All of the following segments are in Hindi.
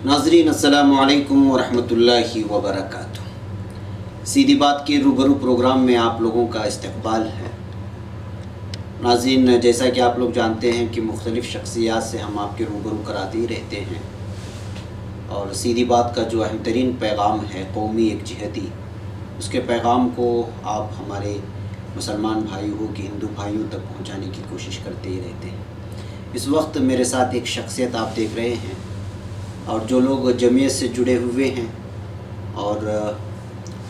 नाज़रीन अस्सलामु अलैकुम वरहमतुल्लाहि वबरकातुहू। सीधी बात के रूबरू प्रोग्राम में आप लोगों का इस्तकबाल है। नाज़रीन, जैसा कि आप लोग जानते हैं कि मुख्तलिफ़ शख्सियात से हम आपके रूबरू कराते ही रहते हैं और सीधी बात का जो अहम तरीन पैगाम है कौमी यकजहती, उसके पैगाम को आप हमारे मुसलमान भाइयों हो कि हिंदू भाइयों तक पहुंचाने की कोशिश करते ही रहते हैं। इस वक्त मेरे साथ एक शख्सियत आप देख रहे हैं और जो लोग जमीयत से जुड़े हुए हैं और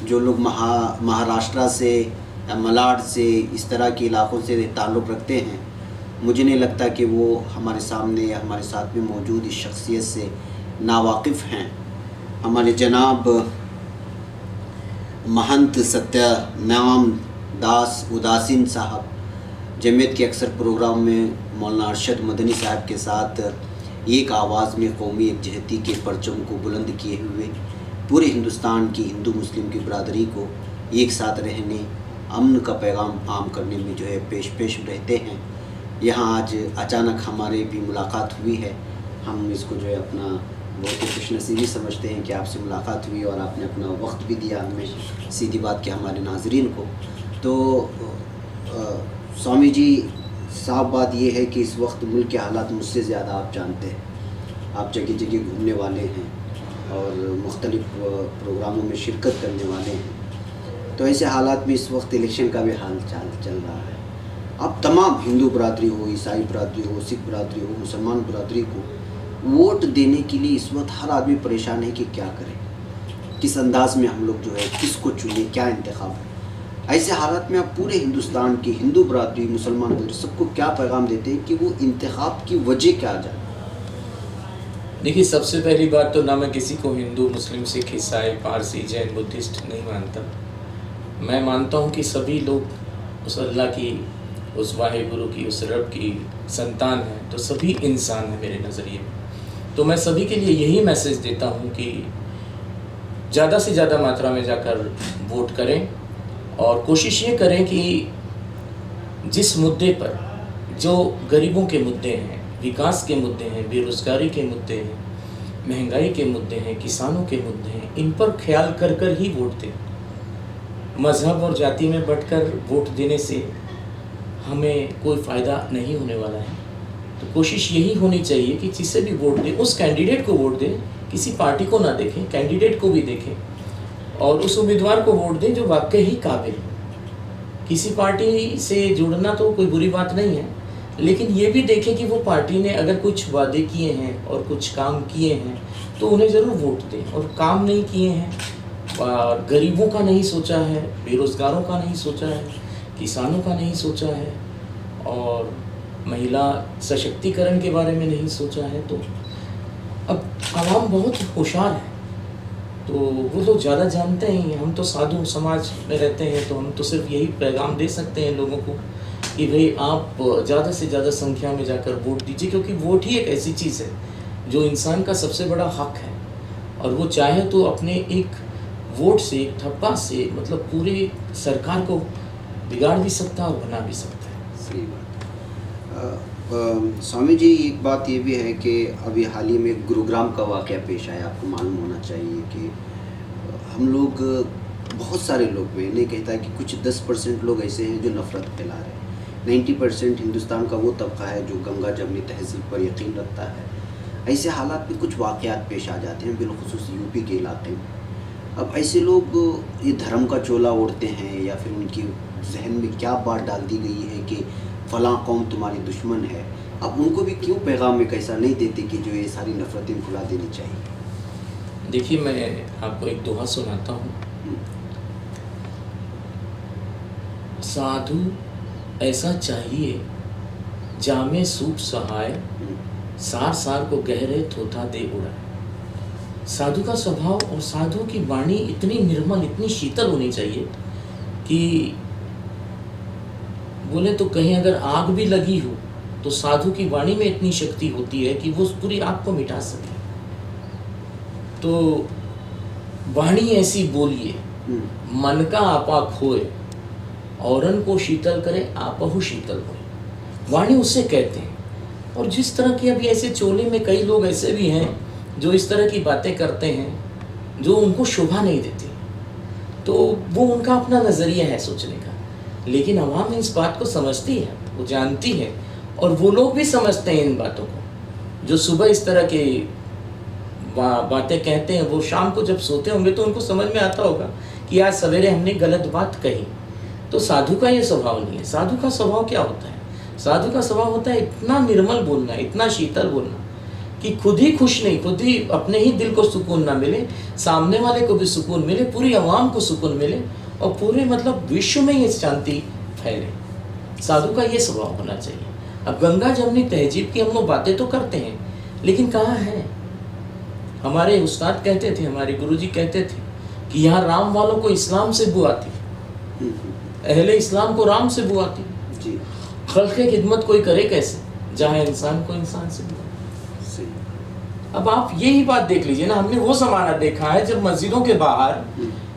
जो लोग महाराष्ट्र से या मलाड से इस तरह के इलाक़ों से ताल्लुक़ रखते हैं, मुझे नहीं लगता कि वो हमारे सामने या हमारे साथ में मौजूद इस शख्सियत से नावाकिफ़ हैं। हमारे जनाब महंत सत्यनाम दास उदासीन साहब जमीयत के अक्सर प्रोग्राम में मौलाना अरशद मदनी साहब के साथ एक आवाज़ में कौमी यकजहती के परचम को बुलंद किए हुए पूरे हिंदुस्तान की हिंदू मुस्लिम की बरादरी को एक साथ रहने, अमन का पैगाम आम करने में जो है पेश रहते हैं। यहाँ आज अचानक हमारे भी मुलाकात हुई है। हम इसको जो है अपना बहुत ही खुशनसीबी समझते हैं कि आपसे मुलाकात हुई और आपने अपना वक्त भी दिया हमें सीधी बात के हमारे नाजरीन को। तो स्वामी जी साफ बात ये है कि इस वक्त मुल्क के हालात मुझसे ज़्यादा आप जानते हैं। आप जगह जगह घूमने वाले हैं और मुख्तलिफ़ प्रोग्रामों में शिरकत करने वाले हैं। तो ऐसे हालात में इस वक्त इलेक्शन का भी हाल चाल चल रहा है। अब तमाम हिंदू बरादरी हो, ईसाई बरादरी हो, सिख बरादरी हो, मुसलमान बरादरी को वोट देने के लिए इस वक्त हर आदमी परेशान है कि क्या करें, किस अंदाज़ में हम लोग जो है किसको चुने, क्या इंतखाब है। ऐसे हालात में आप पूरे हिंदुस्तान की हिंदू बरादरी, मुसलमान बरादरी सबको क्या पैगाम देते हैं कि वो इंतखाब की वजह क्या जाए? देखिए, सबसे पहली बात तो ना मैं किसी को हिंदू, मुस्लिम, सिख, ईसाई, पारसी, जैन, बुद्धिस्ट नहीं मानता। मैं मानता हूँ कि सभी लोग उस अल्लाह की, उस वाहिगुरु की, उस रब की संतान हैं, तो सभी इंसान हैं मेरे नज़रिए में। तो मैं सभी के लिए यही मैसेज देता हूँ कि ज़्यादा से ज़्यादा मात्रा में जाकर वोट करें और कोशिश ये करें कि जिस मुद्दे पर, जो गरीबों के मुद्दे हैं, विकास के मुद्दे हैं, बेरोज़गारी के मुद्दे हैं, महंगाई के मुद्दे हैं, किसानों के मुद्दे हैं, इन पर ख्याल कर कर ही वोट दें। मज़हब और जाति में बंटकर वोट देने से हमें कोई फ़ायदा नहीं होने वाला है। तो कोशिश यही होनी चाहिए कि जिसे भी वोट दें उस कैंडिडेट को वोट दें, किसी पार्टी को ना देखें, कैंडिडेट को भी देखें और उस उम्मीदवार को वोट दें जो वाकई ही काबिल हो। किसी पार्टी से जुड़ना तो कोई बुरी बात नहीं है, लेकिन ये भी देखें कि वो पार्टी ने अगर कुछ वादे किए हैं और कुछ काम किए हैं तो उन्हें ज़रूर वोट दें। और काम नहीं किए हैं, गरीबों का नहीं सोचा है, बेरोज़गारों का नहीं सोचा है, किसानों का नहीं सोचा है और महिला सशक्तिकरण के बारे में नहीं सोचा है, तो अब आवाम बहुत होशियार है, तो वो लोग ज़्यादा जानते हैं। हम तो साधु समाज में रहते हैं, तो हम तो सिर्फ यही पैगाम दे सकते हैं लोगों को कि भाई आप ज़्यादा से ज़्यादा संख्या में जाकर वोट दीजिए, क्योंकि वोट ही एक ऐसी चीज़ है जो इंसान का सबसे बड़ा हक है और वो चाहे तो अपने एक वोट से, एक थप्पा से मतलब पूरी सरकार को बिगाड़ भी सकता है और बना भी सकता है। सही बात। स्वामी जी, एक बात ये भी है कि अभी हाल ही में गुरुग्राम का वाक़या पेश आया। आपको मालूम होना चाहिए कि हम लोग, बहुत सारे लोग, मैं नहीं कहता कि कुछ 10% लोग ऐसे हैं जो नफ़रत फैला रहे हैं। 90% हिंदुस्तान का वो तबका है जो गंगा जमनी तहज़ीब पर यकीन रखता है। ऐसे हालात में कुछ वाक़यात पेश आ जाते हैं, बिलख़ुसूस यूपी के इलाके में। अब ऐसे लोग ये धर्म का चोला ओढ़ते हैं या फिर उनकी जहन में क्या बात डाल दी गई है कि फ़लाँ कौम तुम्हारी दुश्मन to अब उनको भी क्यों पैगाम में कैसा नहीं देते कि जो ये सारी नफ़रतें भुला देनी चाहिए? देखिए, मैं आपको एक दोहा सुनाता हूँ। साधु ऐसा चाहिए जामे सूप सहाय, सार सार को गहरे थोथा दे उड़ाए। साधु का स्वभाव और साधु की वाणी इतनी निर्मल, इतनी शीतल होनी चाहिए कि बोले तो कहीं अगर आग भी लगी हो तो साधु की वाणी में इतनी शक्ति होती है कि वो पूरी आग को मिटा सके। तो वाणी ऐसी बोलिए, मन का आपा खोए, औरन को शीतल करे, आपहु शीतल होए। वाणी उससे कहते हैं। और जिस तरह के अभी ऐसे चोले में कई लोग ऐसे भी हैं जो इस तरह की बातें करते हैं जो उनको शोभा नहीं देती, तो वो उनका अपना नज़रिया है सोचने का। लेकिन अवाम इस बात को समझती है, वो जानती है, और वो लोग भी समझते हैं इन बातों को। जो सुबह इस तरह की बातें कहते हैं, वो शाम को जब सोते होंगे तो उनको समझ में आता होगा कि आज सवेरे हमने गलत बात कही। तो साधु का ये स्वभाव नहीं है। साधु का स्वभाव क्या होता है? साधु का स्वभाव होता है इतना निर्मल बोलना, इतना शीतल बोलना कि खुद ही खुश नहीं, खुद ही अपने ही दिल को सुकून ना मिले, सामने वाले को भी सुकून मिले, पूरी आवाम को सुकून मिले, और पूरे मतलब विश्व में ये शांति फैले। साधु का ये स्वभाव होना चाहिए। अब गंगा जमनी तहजीब की हम लोग बातें तो करते हैं, लेकिन कहाँ है? हमारे उस्ताद कहते थे, हमारे गुरुजी कहते थे कि यहाँ राम वालों को इस्लाम से बुआ थी, अहले इस्लाम को राम से बुआ थी। खल्क़ की खिदमत कोई करे कैसे, जहाँ इंसान को इंसान से बुआ। अब आप यही बात देख लीजिए ना, हमने वो ज़माना देखा है जब मस्जिदों के बाहर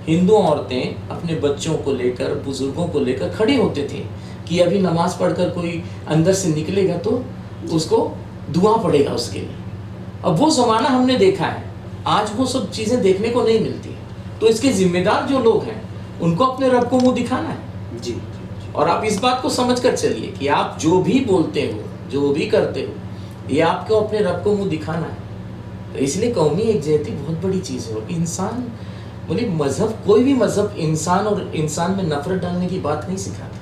हिंदू औरतें अपने बच्चों को लेकर, बुजुर्गों को लेकर खड़ी होते थे कि अभी नमाज पढ़कर कोई अंदर से निकलेगा तो उसको दुआ पड़ेगा उसके लिए। अब वो ज़माना हमने देखा है, आज वो सब चीज़ें देखने को नहीं मिलती। तो इसके जिम्मेदार जो लोग हैं उनको अपने रब को मुंह दिखाना है जी। और आप इस बात को समझ कर चलिए कि आप जो भी बोलते हो, जो भी करते हो, ये आपको अपने रब को मुंह दिखाना है। तो इसलिए कौमी एकजहती बहुत बड़ी चीज़ है। इंसान बोले मज़हब, कोई भी मज़हब इंसान और इंसान में नफरत डालने की बात नहीं सिखाता।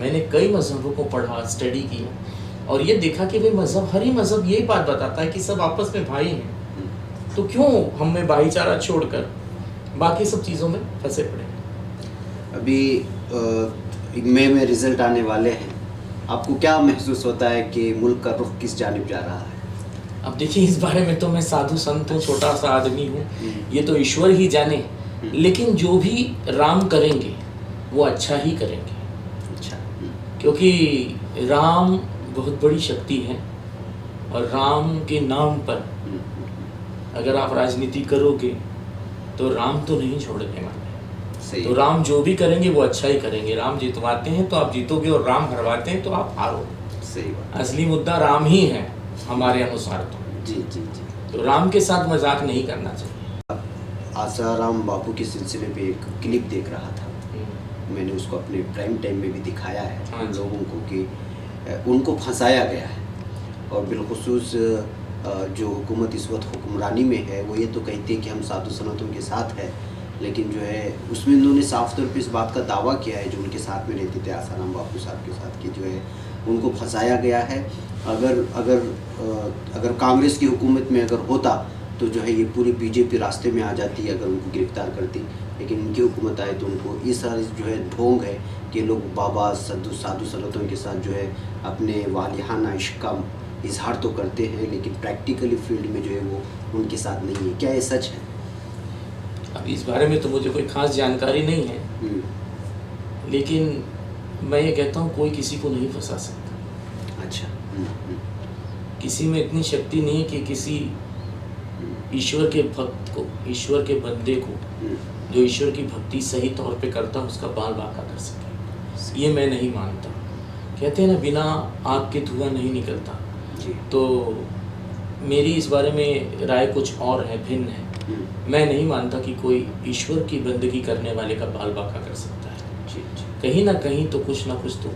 मैंने कई मज़हबों को पढ़ा, स्टडी किया, और ये देखा कि भाई मज़हब, हर ही मज़हब यही बात बताता है कि सब आपस में भाई हैं। तो क्यों हमें भाईचारा छोड़कर बाकी सब चीज़ों में फंसे पड़े? अभी मई में रिज़ल्ट आने वाले हैं, आपको क्या महसूस होता है कि मुल्क का रुख किस जानिब जा रहा है? अब देखिए, इस बारे में तो मैं साधु संत हूँ, छोटा सा आदमी हूँ, ये तो ईश्वर ही जाने। लेकिन जो भी राम करेंगे वो अच्छा ही करेंगे। अच्छा। क्योंकि राम बहुत बड़ी शक्ति है, और राम के नाम पर अगर आप राजनीति करोगे तो राम तो नहीं छोड़ने वाले। तो राम जो भी करेंगे वो अच्छा ही करेंगे। राम जितवाते हैं तो आप जीतोगे, और राम हरवाते हैं तो आप हारोगे। सही बात। असली मुद्दा राम ही है हमारे अनुसार तो। जी जी जी। तो राम के साथ मजाक नहीं करना चाहिए। आसाराम बापू के सिलसिले में एक क्लिप देख रहा था, मैंने उसको अपने प्राइम टाइम में भी दिखाया है लोगों को कि उनको फंसाया गया है। और बिलखुसूस जो हुकूमत इस वक्त हुक्मरानी में है वो ये तो कहती है कि हम साधु सनतों के साथ है, लेकिन जो है उसमें उन्होंने साफ तौर पे इस बात का दावा किया है, जो उनके साथ में रहते थे आसाराम बापू साहब के साथ, कि जो है उनको फंसाया गया है। अगर कांग्रेस की हुकूमत में अगर होता तो जो है ये पूरी बीजेपी रास्ते में आ जाती है, अगर उनको गिरफ्तार करती। लेकिन उनकी हुकूमत आए तो उनको ये सारी जो है ढोंग है कि लोग बाबा साधु सनतों के साथ जो है अपने वालिहाना इश्क का इजहार तो करते हैं, लेकिन प्रैक्टिकली फील्ड में जो है वो उनके साथ नहीं है। क्या ये सच है? अब इस बारे में तो मुझे कोई खास जानकारी नहीं है, लेकिन मैं ये कहता हूँ कोई किसी को नहीं फंसा सकता। अच्छा। किसी में इतनी शक्ति नहीं है कि किसी ईश्वर के भक्त को, ईश्वर के बंदे को, जो ईश्वर की भक्ति सही तौर पे करता है, उसका बाल बांका कर सके। ये मैं नहीं मानता। कहते हैं ना, बिना आग के धुआं नहीं निकलता। तो मेरी इस बारे में राय कुछ और है, भिन्न है। मैं नहीं मानता कि कोई ईश्वर की बंदगी करने वाले का बाल बांका कर सकता है। कहीं ना कहीं तो कुछ ना कुछ तो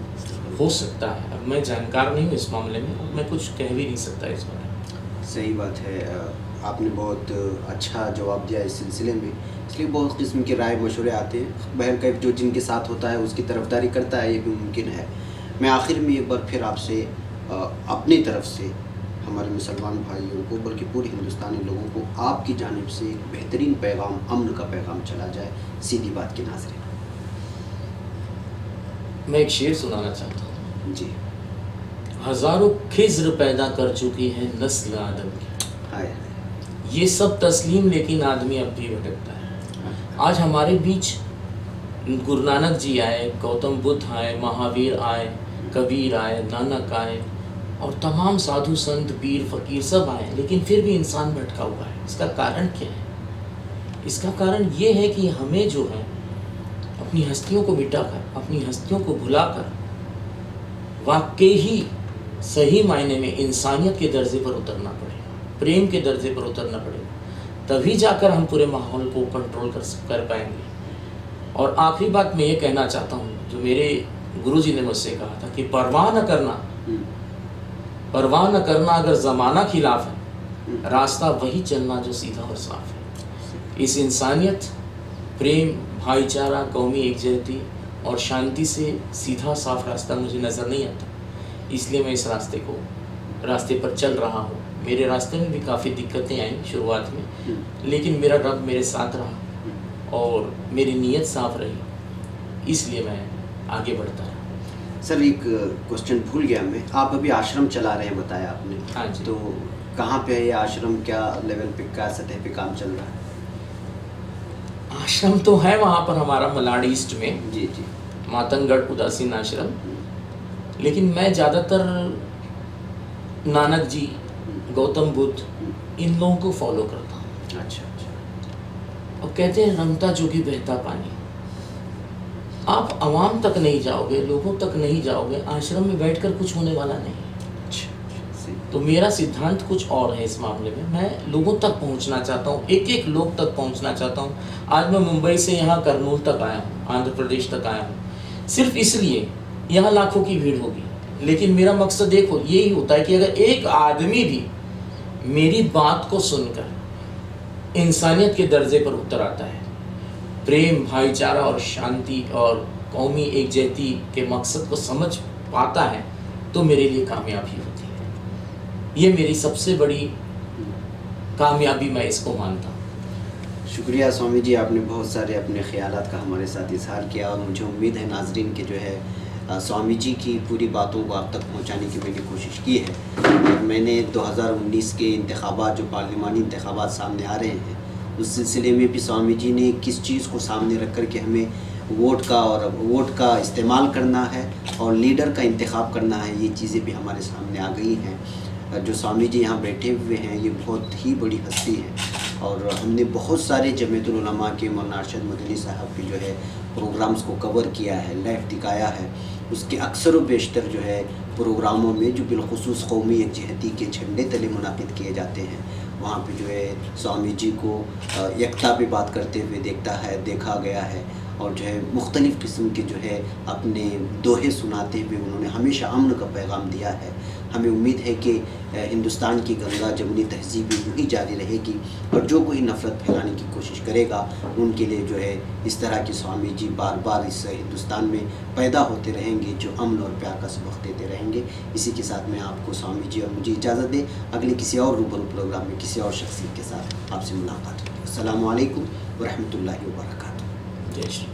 हो सकता है। अब मैं जानकार नहीं हूँ इस मामले में, मैं कुछ कह भी नहीं सकता इस बारे में। सही बात है। आपने बहुत अच्छा जवाब दिया इस सिलसिले में। इसलिए बहुत किस्म के राय मशवरे आते हैं। बहरकैफ जो जिनके साथ होता है उसकी तरफदारी करता है, ये भी मुमकिन है। मैं आखिर में एक बार फिर आपसे अपनी तरफ से हमारे मुसलमान भाइयों को, बल्कि पूरे हिंदुस्तानी लोगों को आपकी जानिब से एक बेहतरीन पैगाम, अमन का पैगाम चला जाए, सीधी बात के नाज़रीन। मैं एक शेर सुनाना चाहता हूँ। जी। हज़ारों खिज़्र पैदा कर चुकी है नस्ल आदम की, हाय ये सब तस्लीम, लेकिन आदमी अब भी भटकता है। आज हमारे बीच गुरु नानक जी आए, गौतम बुद्ध आए, महावीर आए, कबीर आए, नानक आए, और तमाम साधु संत, पीर, फ़कीर सब आए, लेकिन फिर भी इंसान भटका हुआ है। इसका कारण क्या है? इसका कारण ये है कि हमें जो है अपनी हस्तियों को मिटाकर, अपनी हस्तियों को भुलाकर वाकई ही सही मायने में इंसानियत के दर्जे पर उतरना पड़ेगा। प्रेम के दर्जे पर उतरना पड़ेगा, तभी जाकर हम पूरे माहौल को कंट्रोल कर पाएंगे। और आखिरी बात मैं ये कहना चाहता हूँ, जो मेरे गुरुजी ने मुझसे कहा था कि परवाह न करना अगर ज़माना खिलाफ है, रास्ता वही चलना जो सीधा और साफ है। इस इंसानियत, प्रेम, भाईचारा, कौमी एकजुटती और शांति से सीधा साफ रास्ता मुझे नज़र नहीं आता, इसलिए मैं इस रास्ते पर चल रहा हूँ। मेरे रास्ते में भी काफ़ी दिक्कतें आई शुरुआत में, लेकिन मेरा रब मेरे साथ रहा और मेरी नीयत साफ रही, इसलिए मैं आगे बढ़ता रहा। सर एक क्वेश्चन भूल गया मैं, आप अभी आश्रम चला रहे हैं बताया आपने। हाँ जी। तो कहाँ पे है ये आश्रम, क्या लेवल पे, क्या सतह पे काम चल रहा है? आश्रम तो है वहाँ पर हमारा मलाड ईस्ट में, जी जी, मातंगगढ़ उदासीन आश्रम, लेकिन मैं ज़्यादातर नानक जी, गौतम बुद्ध, इन लोगों को फॉलो करता हूँ। अच्छा। और कहते हैं रमता जोगी बहता पानी। आप आवाम तक नहीं जाओगे, लोगों तक नहीं जाओगे, आश्रम में बैठकर कुछ होने वाला नहीं। तो मेरा सिद्धांत कुछ और है इस मामले में। मैं लोगों तक पहुंचना चाहता हूं, एक एक लोग तक पहुंचना चाहता हूं। आज मैं मुंबई से यहाँ करनूल तक आया हूँ, आंध्र प्रदेश तक आया हूँ, सिर्फ इसलिए यहाँ लाखों की भीड़ होगी, लेकिन मेरा मकसद देखो यही होता है कि अगर एक आदमी भी मेरी बात को सुनकर इंसानियत के दर्जे पर उतर आता है, प्रेम, भाईचारा और शांति और कौमी एकजुटती के मकसद को समझ पाता है, तो मेरे लिए कामयाबी होती है। ये मेरी सबसे बड़ी कामयाबी, मैं इसको मानता हूँ। शुक्रिया स्वामी जी, आपने बहुत सारे अपने ख्यालात का हमारे साथ इजहार किया और मुझे उम्मीद है नाजरीन के जो है स्वामी जी की पूरी बातों को आप तक पहुंचाने की मैंने कोशिश की है। और मैंने 2019 के इंतखाबात, जो पार्लिमानी इंतखाबात सामने आ रहे हैं, उस सिलसिले में भी स्वामी जी ने किस चीज़ को सामने रख कर के हमें वोट का इस्तेमाल करना है और लीडर का इंतखाब करना है, ये चीज़ें भी हमारे सामने आ गई हैं। जो स्वामी जी यहाँ बैठे हुए हैं ये बहुत ही बड़ी हस्ती है और हमने बहुत सारे जमीयतुल उलमा के मौलाना अरशद मदनी साहब के जो है प्रोग्राम्स को कवर किया है, लाइव दिखाया है। उसके अक्सर व बेशतर जो है प्रोग्रामों में जो बिलखुसूस कौमी एकजुटती के झंडे तले मुनाकिद किए जाते हैं, वहाँ पे जो है स्वामी जी को एकता पे बात करते हुए देखा गया है और जो है मुख्तलिफ़ किस्म के जो है अपने दोहे सुनाते हुए उन्होंने हमेशा अमन का पैगाम दिया है। हमें उम्मीद है कि हिंदुस्तान की गंगा जमुनी तहज़ीब यूँ ही जारी रहेगी और जो कोई नफ़रत फैलाने की कोशिश करेगा उनके लिए जो है इस तरह के स्वामी जी बार बार इस हिंदुस्तान में पैदा होते रहेंगे, जो अमन और प्यार का सबक देते रहेंगे। इसी के साथ मैं आपको स्वामी जी और मुझे इजाज़त दें, अगले किसी और रूबरू प्रोग्राम में किसी और शख्सियत के साथ आपसे मुलाकात होगी। अस्सलामु अलैकुम व रहमतुल्लाहि व बरकातुहू। जय श्री